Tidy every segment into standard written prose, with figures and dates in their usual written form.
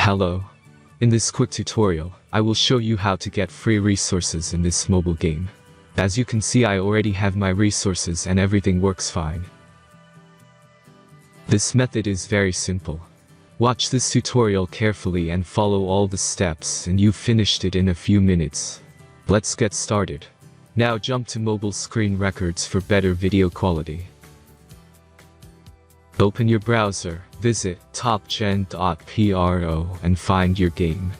Hello. In this quick tutorial, I will show you how to get free resources in this mobile game. As you can see, I already have my resources and everything works fine. This method is very simple. Watch this tutorial carefully and follow all the steps and you've finished it in a few minutes. Let's get started. Now jump to mobile screen records for better video quality. Open your browser, visit topgen.pro and find your game.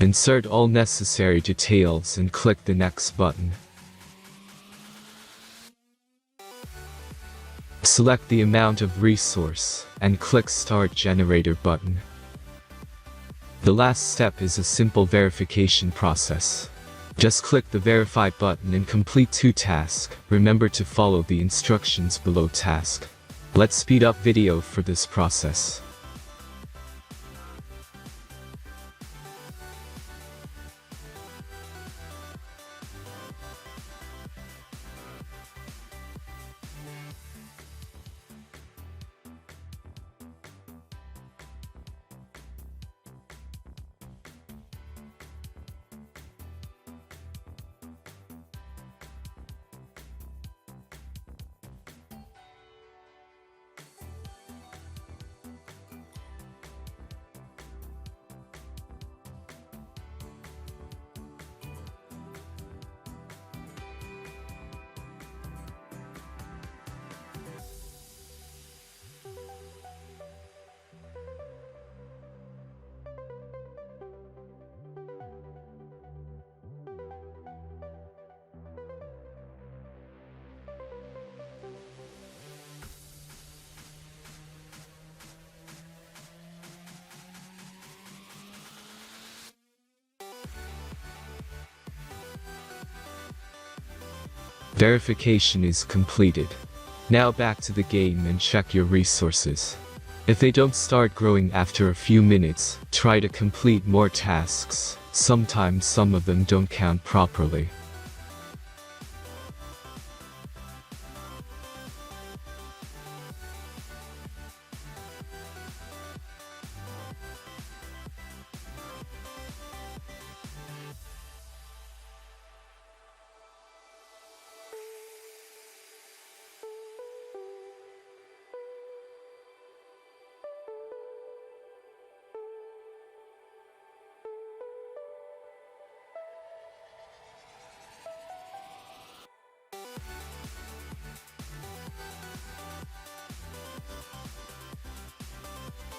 Insert all necessary details and click the next button. Select the amount of resource and click Start Generator button. The last step is a simple verification process. Just click the Verify button and complete 2 tasks. Remember to follow the instructions below task. Let's speed up video for this process. Verification is completed. Now back to the game and check your resources. If they don't start growing after a few minutes, try to complete more tasks. Sometimes some of them don't count properly.